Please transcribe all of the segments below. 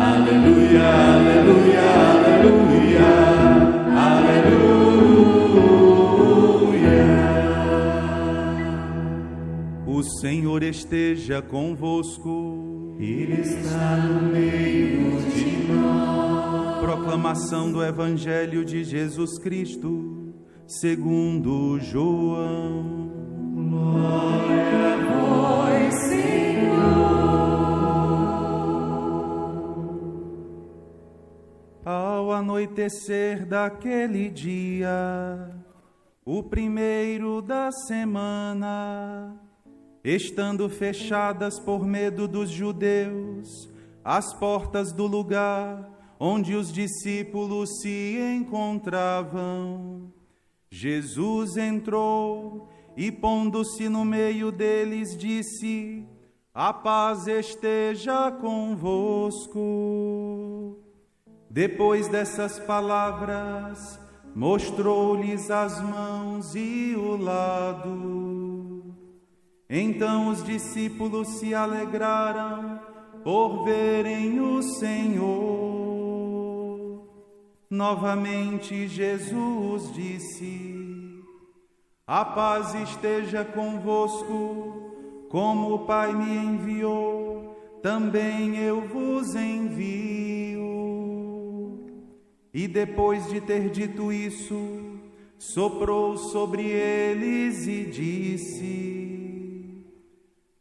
Aleluia, aleluia, aleluia, aleluia. O Senhor esteja convosco. Ele está no meio de nós. Proclamação do Evangelho de Jesus Cristo, segundo João. Glória a vós, Senhor. Ao anoitecer daquele dia, o primeiro da semana, estando fechadas por medo dos judeus as portas do lugar onde os discípulos se encontravam, Jesus entrou e, pondo-se no meio deles, disse: a paz esteja convosco. Depois dessas palavras, mostrou-lhes as mãos e o lado. Então os discípulos se alegraram por verem o Senhor. Novamente Jesus disse: a paz esteja convosco. Como o Pai me enviou, também eu vos envio. E depois de ter dito isso, soprou sobre eles e disse: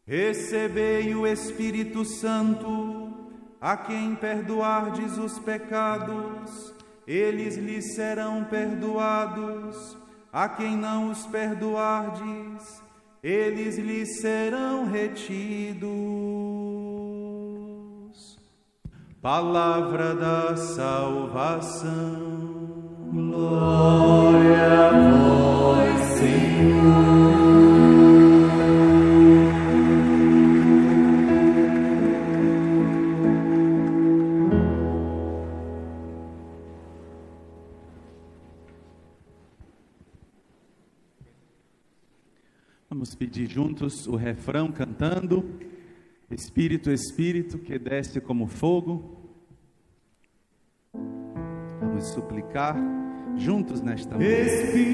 recebei o Espírito Santo. A quem perdoardes os pecados, eles lhes serão perdoados. A quem não os perdoardes, eles lhes serão retidos. Palavra da salvação. Glória a vós, Senhor. Vamos pedir juntos o refrão cantando: Espírito, Espírito, que desce como fogo. Vamos suplicar juntos nesta manhã. Espírito,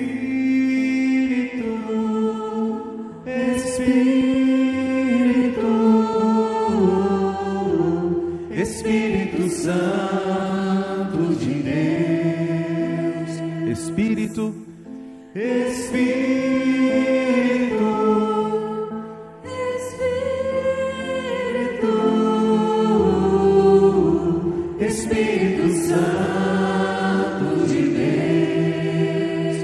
Espírito, Espírito Santo de Deus. Espírito, Espírito, Espírito Santo de Deus,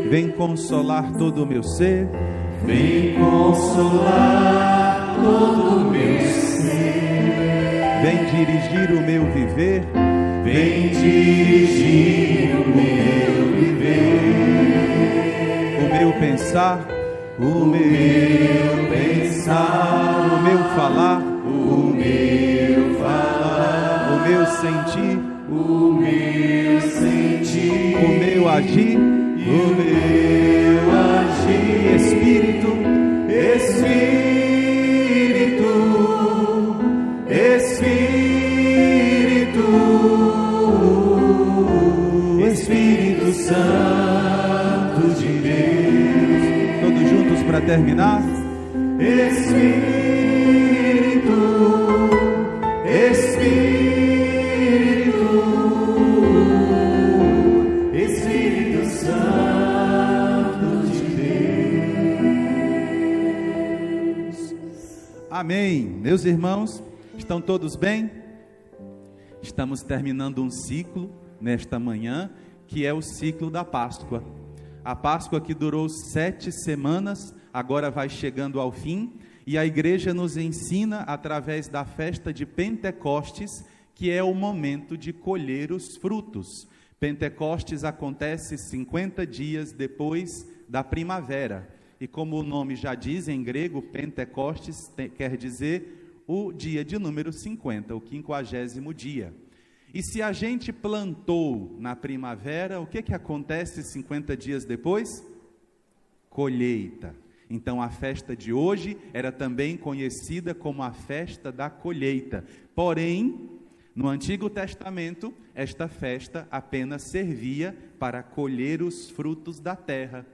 vem consolar todo o meu ser, vem consolar todo o meu ser, vem dirigir o meu viver, vem dirigir o meu viver, o meu pensar, o meu pensar, o meu falar, o meu falar, o meu sentir, o meu sentir, o meu agir, o meu agir. Espírito, Espírito, Espírito, Espírito Santo de Deus. todos juntos para terminar. Espírito, Espírito, Espírito Santo de Deus. Amém. Meus irmãos, estão todos bem? Estamos terminando um ciclo nesta manhã, que é o ciclo da Páscoa. A Páscoa que durou 7 semanas, agora vai chegando ao fim, e a igreja nos ensina através da festa de Pentecostes, que é o momento de colher os frutos. Pentecostes acontece 50 dias depois da primavera, e como o nome já diz em grego, Pentecostes quer dizer o dia de número 50, o 50º dia. E se a gente plantou na primavera, o que acontece 50 dias depois? Colheita. Então a festa de hoje era também conhecida como a festa da colheita. Porém, No Antigo Testamento, esta festa apenas servia para colher os frutos da terra.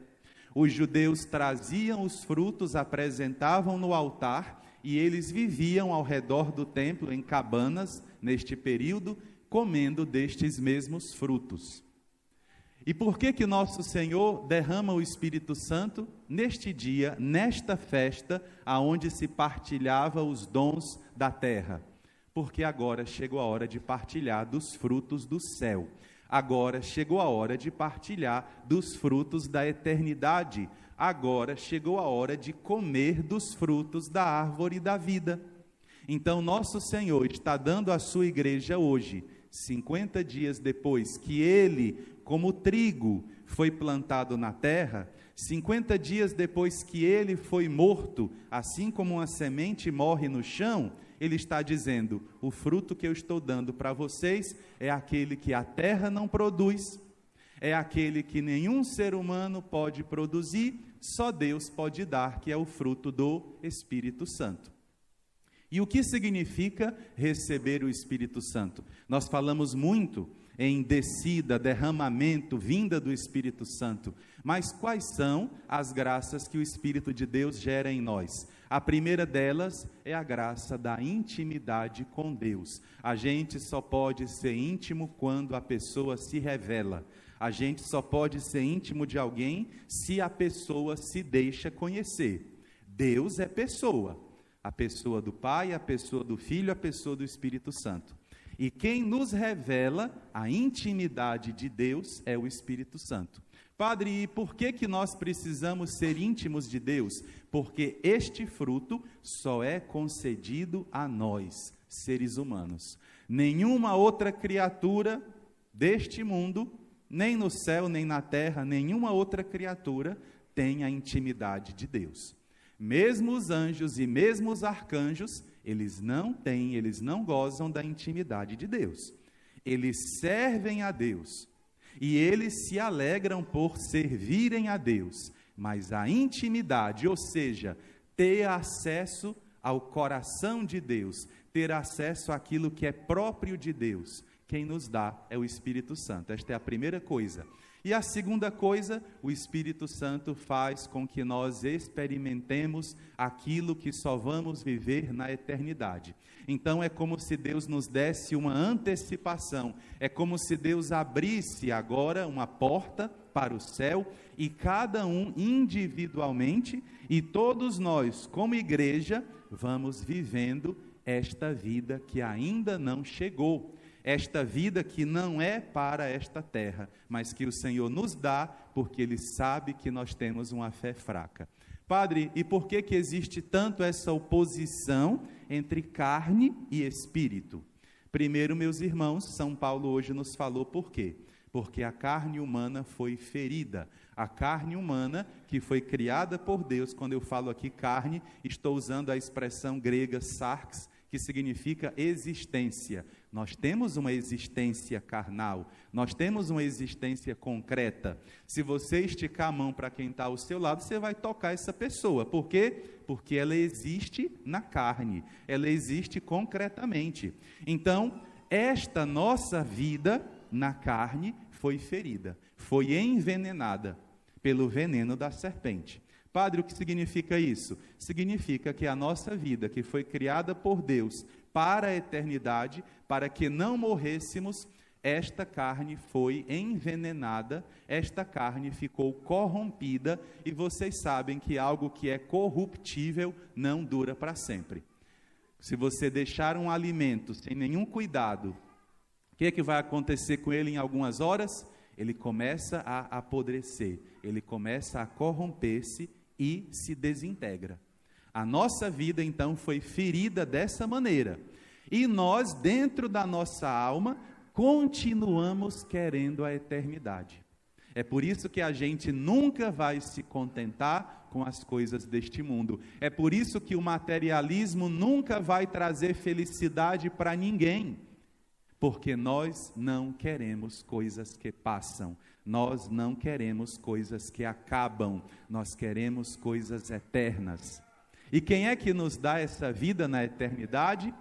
Os judeus traziam os frutos, apresentavam no altar e eles viviam ao redor do templo em cabanas, neste período, comendo destes mesmos frutos. E por que nosso Senhor derrama o Espírito Santo neste dia, nesta festa, aonde se partilhava os dons da terra? Porque agora chegou a hora de partilhar dos frutos do céu. Agora chegou a hora de partilhar dos frutos da eternidade. Agora chegou a hora de comer dos frutos da árvore da vida. Então, nosso Senhor está dando à sua igreja hoje, 50 dias depois que Ele, como trigo, foi plantado na terra, 50 dias depois que Ele foi morto, assim como uma semente morre no chão, Ele está dizendo, o fruto que eu estou dando para vocês é aquele que a terra não produz, é aquele que nenhum ser humano pode produzir, só Deus pode dar, que é o fruto do Espírito Santo. E o que significa receber o Espírito Santo? Nós falamos muito em descida, derramamento, vinda do Espírito Santo, mas quais são as graças que o Espírito de Deus gera em nós? A primeira delas é a graça da intimidade com Deus. A gente só pode ser íntimo quando a pessoa se revela. A gente só pode ser íntimo de alguém se a pessoa se deixa conhecer. Deus é pessoa. A pessoa do Pai, a pessoa do Filho, a pessoa do Espírito Santo. E quem nos revela a intimidade de Deus é o Espírito Santo. Padre, e por que nós precisamos ser íntimos de Deus? Porque este fruto só é concedido a nós, seres humanos. Nenhuma outra criatura deste mundo, nem no céu, nem na terra, nenhuma outra criatura tem a intimidade de Deus. Mesmo os anjos e mesmo os arcanjos, eles não têm, eles não gozam da intimidade de Deus. Eles servem a Deus e eles se alegram por servirem a Deus, mas a intimidade, ou seja, ter acesso ao coração de Deus, ter acesso àquilo que é próprio de Deus, quem nos dá é o Espírito Santo. Esta é a primeira coisa. E a segunda coisa, o Espírito Santo faz com que nós experimentemos aquilo que só vamos viver na eternidade. Então é como se Deus nos desse uma antecipação, é como se Deus abrisse agora uma porta para o céu e cada um individualmente e todos nós como igreja vamos vivendo esta vida que ainda não chegou. Esta vida que não é para esta terra, mas que o Senhor nos dá, porque Ele sabe que nós temos uma fé fraca. Padre, e por que existe tanto essa oposição entre carne e espírito? Primeiro, meus irmãos, São Paulo hoje nos falou por quê? Porque a carne humana foi ferida. A carne humana que foi criada por Deus, quando eu falo aqui carne, estou usando a expressão grega sarx, que significa existência. Nós temos uma existência carnal, nós temos uma existência concreta. Se você esticar a mão para quem está ao seu lado, você vai tocar essa pessoa. Por quê? Porque ela existe na carne, ela existe concretamente. Então, esta nossa vida na carne foi ferida, foi envenenada pelo veneno da serpente. Padre, o que significa isso? Significa que a nossa vida, que foi criada por Deus para a eternidade, para que não morrêssemos, esta carne foi envenenada, esta carne ficou corrompida, e vocês sabem que algo que é corruptível não dura para sempre. Se você deixar um alimento sem nenhum cuidado, o que é que vai acontecer com ele em algumas horas? Ele começa a apodrecer, ele começa a corromper-se e se desintegra. A nossa vida então foi ferida dessa maneira, e nós dentro da nossa alma continuamos querendo a eternidade. É por isso que a gente nunca vai se contentar com as coisas deste mundo, é por isso que o materialismo nunca vai trazer felicidade para ninguém, porque nós não queremos coisas que passam, nós não queremos coisas que acabam, nós queremos coisas eternas. E quem é que nos dá essa vida na eternidade?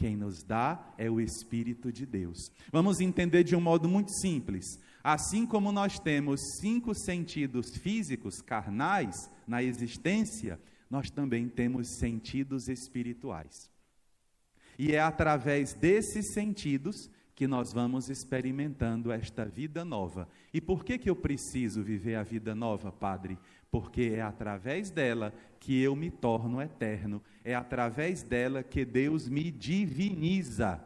Quem nos dá é o Espírito de Deus. Vamos entender de um modo muito simples. Assim como nós temos 5 sentidos físicos, carnais, na existência, nós também temos sentidos espirituais. E é através desses sentidos que nós vamos experimentando esta vida nova. E por que eu preciso viver a vida nova, Padre? Porque é através dela que eu me torno eterno. É através dela que Deus me diviniza.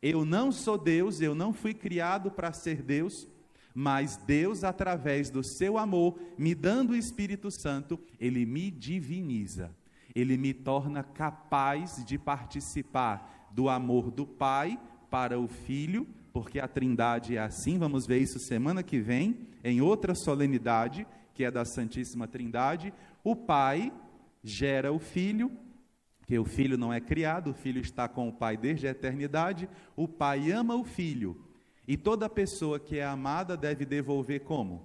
Eu não sou Deus, eu não fui criado para ser Deus, mas Deus, através do seu amor, me dando o Espírito Santo, Ele me diviniza. Ele me torna capaz de participar do amor do Pai para o Filho, porque a Trindade é assim. Vamos ver isso semana que vem, em outra solenidade, que é da Santíssima Trindade. O Pai gera o Filho, que o Filho não é criado, o Filho está com o Pai desde a eternidade. O Pai ama o Filho, e toda pessoa que é amada deve devolver como?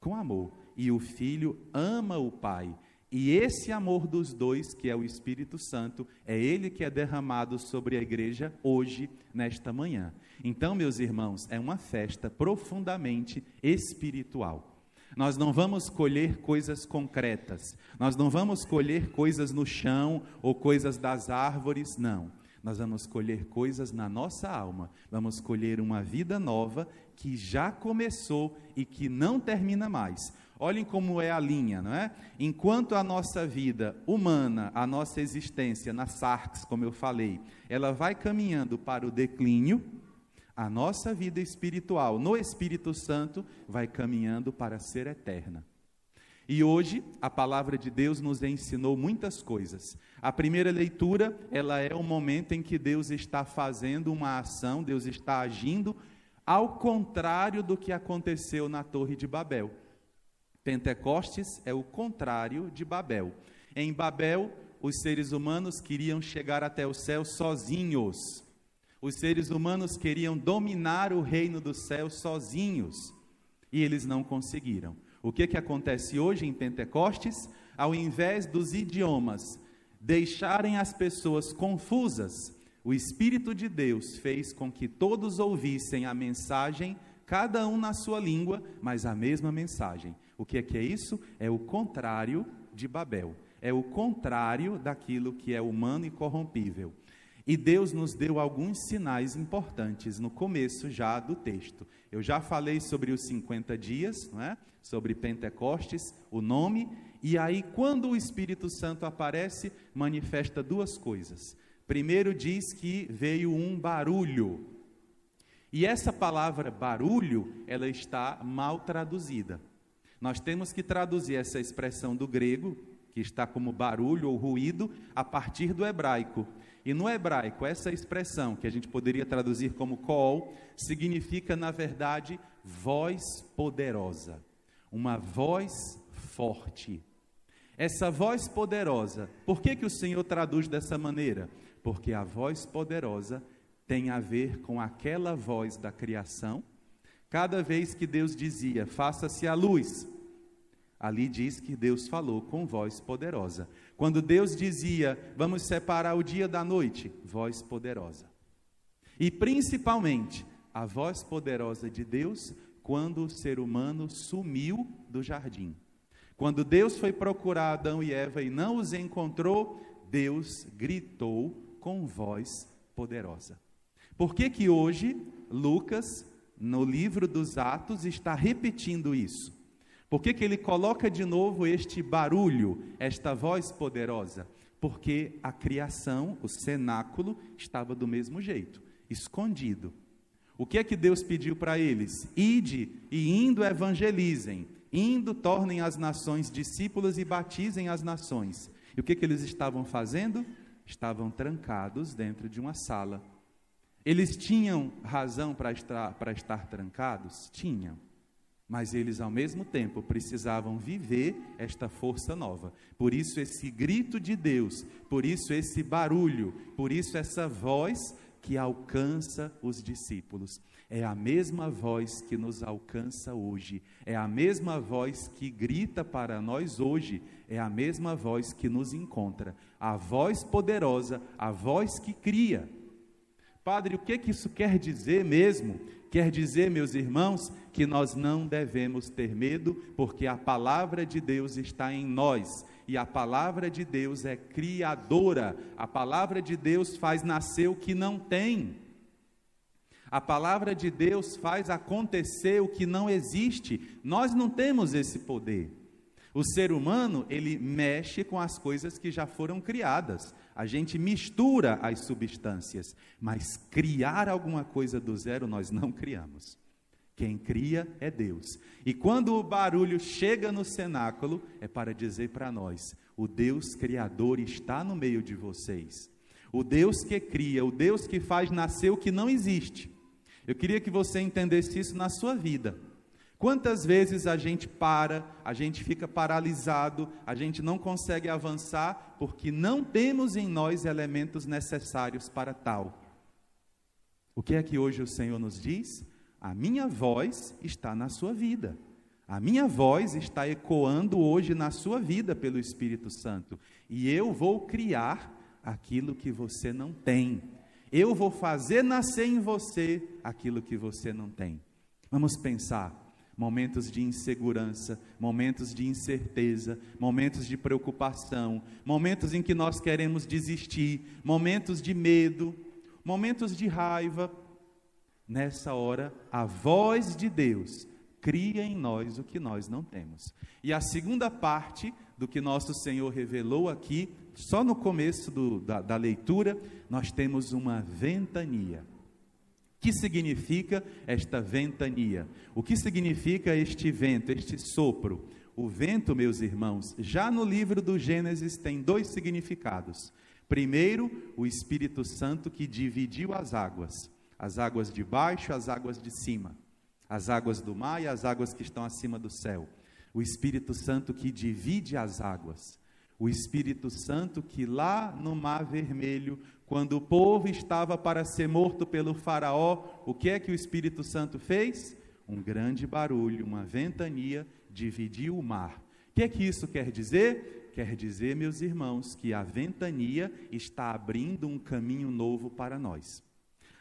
Com amor. E o Filho ama o Pai. E esse amor dos dois, que é o Espírito Santo, é ele que é derramado sobre a igreja hoje, nesta manhã. Então, meus irmãos, é uma festa profundamente espiritual. Nós não vamos colher coisas concretas, nós não vamos colher coisas no chão ou coisas das árvores, não. Nós vamos colher coisas na nossa alma, vamos colher uma vida nova que já começou e que não termina mais. Olhem como é a linha, não é? Enquanto a nossa vida humana, a nossa existência na sarx, como eu falei, ela vai caminhando para o declínio, a nossa vida espiritual no Espírito Santo vai caminhando para ser eterna. E hoje a palavra de Deus nos ensinou muitas coisas. A primeira leitura, ela é o momento em que Deus está fazendo uma ação, Deus está agindo ao contrário do que aconteceu na Torre de Babel. Pentecostes é o contrário de Babel. Em Babel, os seres humanos queriam chegar até o céu sozinhos. Os seres humanos queriam dominar o reino do céu sozinhos. E eles não conseguiram. O que acontece hoje em Pentecostes? Ao invés dos idiomas deixarem as pessoas confusas, o Espírito de Deus fez com que todos ouvissem a mensagem, cada um na sua língua, mas a mesma mensagem. O que é isso? É o contrário de Babel. É o contrário daquilo que é humano e corrompível. E Deus nos deu alguns sinais importantes no começo já do texto. Eu já falei sobre os 50 dias, não é? Sobre Pentecostes, o nome. E aí, quando o Espírito Santo aparece, manifesta duas coisas. Primeiro diz que veio um barulho. E essa palavra barulho, ela está mal traduzida. Nós temos que traduzir essa expressão do grego, que está como barulho ou ruído, a partir do hebraico. E no hebraico, essa expressão, que a gente poderia traduzir como kool, significa, na verdade, voz poderosa. Uma voz forte. Essa voz poderosa, por que o Senhor traduz dessa maneira? Porque a voz poderosa tem a ver com aquela voz da criação. Cada vez que Deus dizia, faça-se a luz, ali diz que Deus falou com voz poderosa. Quando Deus dizia, vamos separar o dia da noite, voz poderosa. E principalmente, a voz poderosa de Deus, quando o ser humano sumiu do jardim. Quando Deus foi procurar Adão e Eva e não os encontrou, Deus gritou com voz poderosa. Por que hoje, Lucas, no livro dos Atos, está repetindo isso? Por que ele coloca de novo este barulho, esta voz poderosa? Porque a criação, o cenáculo, estava do mesmo jeito, escondido. O que é que Deus pediu para eles? Ide e indo evangelizem, indo tornem as nações discípulos e batizem as nações. E o que eles estavam fazendo? Estavam trancados dentro de uma sala. Eles tinham razão para estar trancados? Tinham. Mas eles, ao mesmo tempo, precisavam viver esta força nova. Por isso esse grito de Deus, por isso esse barulho, por isso essa voz que alcança os discípulos. É a mesma voz que nos alcança hoje, é a mesma voz que grita para nós hoje, é a mesma voz que nos encontra, a voz poderosa, a voz que cria. Padre, o que isso quer dizer mesmo? Quer dizer, meus irmãos, que nós não devemos ter medo, porque a palavra de Deus está em nós, e a palavra de Deus é criadora, a palavra de Deus faz nascer o que não tem, a palavra de Deus faz acontecer o que não existe. Nós não temos esse poder. O ser humano, ele mexe com as coisas que já foram criadas, a gente mistura as substâncias, mas criar alguma coisa do zero nós não criamos. Quem cria é Deus. E quando o barulho chega no cenáculo, é para dizer para nós: o Deus Criador está no meio de vocês. O Deus que cria, o Deus que faz nascer o que não existe. Eu queria que você entendesse isso na sua vida. Quantas vezes a gente a gente fica paralisado, a gente não consegue avançar, porque não temos em nós elementos necessários para tal. O que é que hoje o Senhor nos diz? A minha voz está na sua vida. A minha voz está ecoando hoje na sua vida pelo Espírito Santo. E eu vou criar aquilo que você não tem. Eu vou fazer nascer em você aquilo que você não tem. Vamos pensar. Momentos de insegurança, momentos de incerteza, momentos de preocupação, momentos em que nós queremos desistir, momentos de medo, momentos de raiva. Nessa hora, a voz de Deus cria em nós o que nós não temos. E a segunda parte do que nosso Senhor revelou aqui, só no começo da leitura, nós temos uma ventania. O que significa esta ventania? O que significa este vento, este sopro? O vento, meus irmãos, já no livro do Gênesis tem dois significados. Primeiro, o Espírito Santo que dividiu as águas de baixo, as águas de cima, as águas do mar e as águas que estão acima do céu. O Espírito Santo que divide as águas. O Espírito Santo que lá no Mar Vermelho, quando o povo estava para ser morto pelo faraó, o que é que o Espírito Santo fez? Um grande barulho, uma ventania, dividiu o mar. O que é que isso quer dizer? Quer dizer, meus irmãos, que a ventania está abrindo um caminho novo para nós.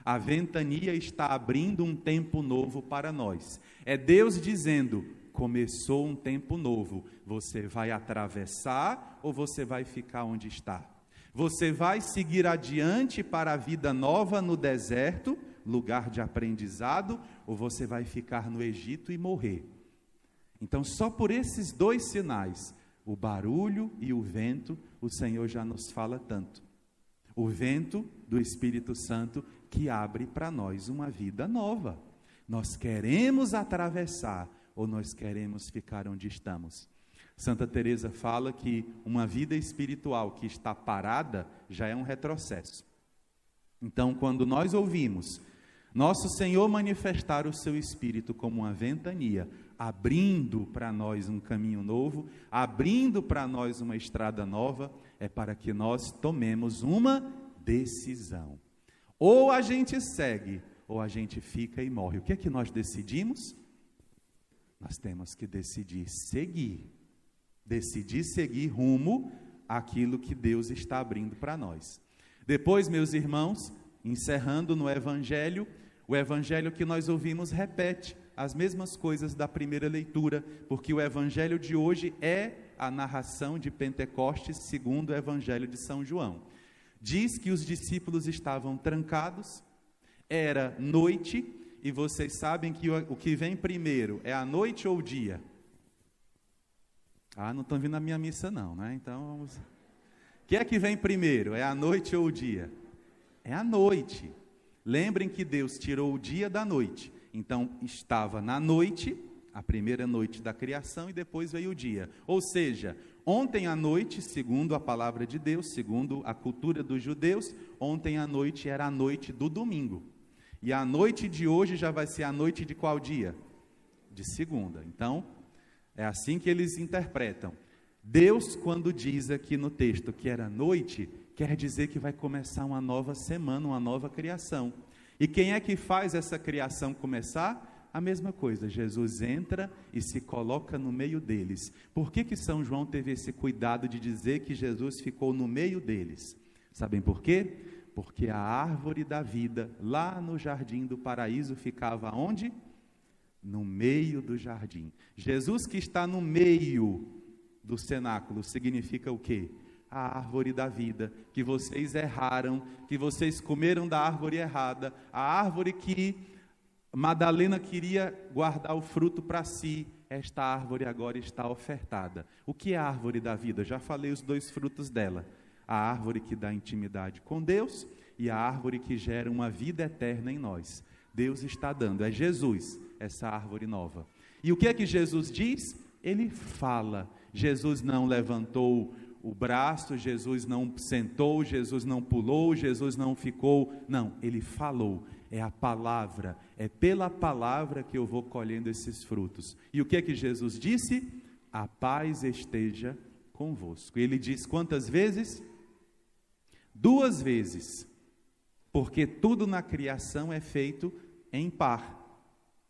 A ventania está abrindo um tempo novo para nós. É Deus dizendo: começou um tempo novo, você vai atravessar ou você vai ficar onde está? Você vai seguir adiante para a vida nova no deserto, lugar de aprendizado, ou você vai ficar no Egito e morrer? Então, só por esses dois sinais, o barulho e o vento, o Senhor já nos fala tanto. O vento do Espírito Santo que abre para nós uma vida nova. Nós queremos atravessar ou nós queremos ficar onde estamos? Santa Teresa fala que uma vida espiritual que está parada já é um retrocesso. Então, quando nós ouvimos nosso Senhor manifestar o seu Espírito como uma ventania, abrindo para nós um caminho novo, abrindo para nós uma estrada nova, é para que nós tomemos uma decisão. Ou a gente segue, ou a gente fica e morre. O que é que nós decidimos? Nós temos que decidir seguir rumo àquilo que Deus está abrindo para nós. Depois, meus irmãos, encerrando no Evangelho, o Evangelho que nós ouvimos repete as mesmas coisas da primeira leitura, porque o Evangelho de hoje é a narração de Pentecostes segundo o Evangelho de São João. Diz que os discípulos estavam trancados, era noite, e vocês sabem que o que vem primeiro é a noite ou o dia? Não estão vindo na minha missa não, né? Então vamos... O que é que vem primeiro? É a noite ou o dia? É a noite. Lembrem que Deus tirou o dia da noite. Então estava na noite, a primeira noite da criação, e depois veio o dia. Ou seja, ontem à noite, segundo a palavra de Deus, segundo a cultura dos judeus, ontem à noite era a noite do domingo. E a noite de hoje já vai ser a noite de qual dia? De segunda. Então, é assim que eles interpretam. Deus, quando diz aqui no texto que era noite, quer dizer que vai começar uma nova semana, uma nova criação. E quem é que faz essa criação começar? A mesma coisa, Jesus entra e se coloca no meio deles. Por que São João teve esse cuidado de dizer que Jesus ficou no meio deles? Sabem por quê? Porque a árvore da vida, lá no jardim do paraíso, ficava onde? No meio do jardim. Jesus que está no meio do cenáculo, significa o quê? A árvore da vida, que vocês erraram, que vocês comeram da árvore errada, a árvore que Madalena queria guardar o fruto para si, esta árvore agora está ofertada. O que é a árvore da vida? Já falei os 2 frutos dela. A árvore que dá intimidade com Deus e a árvore que gera uma vida eterna em nós. Deus está dando, é Jesus, essa árvore nova. E o que é que Jesus diz? Ele fala. Jesus não levantou o braço, Jesus não sentou, Jesus não pulou, Jesus não ficou. Não, ele falou. É a palavra, é pela palavra que eu vou colhendo esses frutos. E o que é que Jesus disse? A paz esteja convosco. Ele diz quantas vezes? 2 vezes. Porque tudo na criação é feito em par.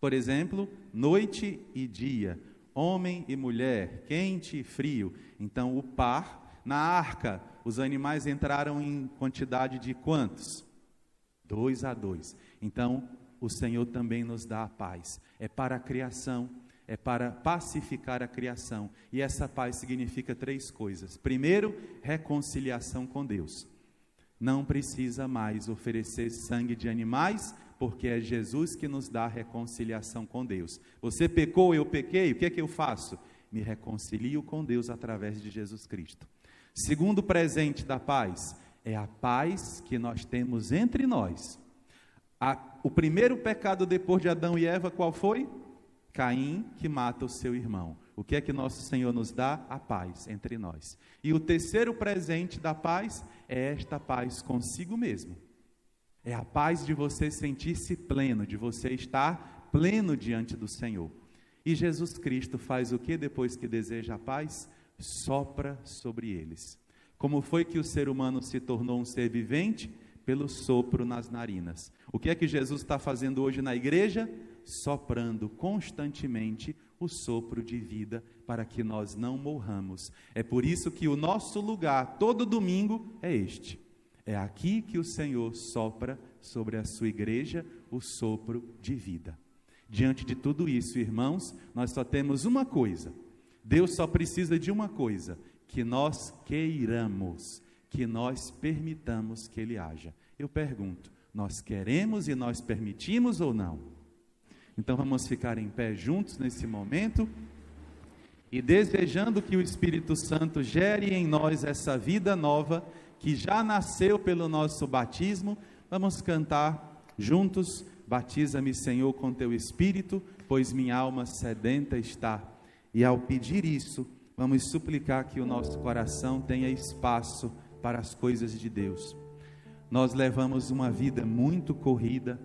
Por exemplo, noite e dia, homem e mulher, quente e frio. Então o par, na arca, os animais entraram em quantidade de quantos? 2 a 2. Então, o Senhor também nos dá a paz. É para a criação, é para pacificar a criação. E essa paz significa 3 coisas. Primeiro, reconciliação com Deus. Não precisa mais oferecer sangue de animais, porque é Jesus que nos dá a reconciliação com Deus. Você pecou, eu pequei, o que é que eu faço? Me reconcilio com Deus através de Jesus Cristo. Segundo presente da paz, é a paz que nós temos entre nós. O primeiro pecado depois de Adão e Eva, qual foi? Caim, que mata o seu irmão. O que é que nosso Senhor nos dá? A paz entre nós. E o terceiro presente da paz é esta paz consigo mesmo. É a paz de você sentir-se pleno, de você estar pleno diante do Senhor. E Jesus Cristo faz o que depois que deseja a paz? Sopra sobre eles. Como foi que o ser humano se tornou um ser vivente? Pelo sopro nas narinas. O que é que Jesus está fazendo hoje na igreja? Soprando constantemente o sopro de vida para que nós não morramos. É por isso que o nosso lugar todo domingo é este. É aqui que o Senhor sopra sobre a sua igreja o sopro de vida. Diante de tudo isso, irmãos, nós só temos uma coisa. Deus só precisa de uma coisa, que nós queiramos, que nós permitamos que Ele haja. Eu pergunto, nós queremos e nós permitimos ou não? Então vamos ficar em pé juntos nesse momento e desejando que o Espírito Santo gere em nós essa vida nova que já nasceu pelo nosso batismo. Vamos cantar juntos: batiza-me, Senhor, com teu Espírito, pois minha alma sedenta está. E ao pedir isso, vamos suplicar que o nosso coração tenha espaço para as coisas de Deus. Nós levamos uma vida muito corrida,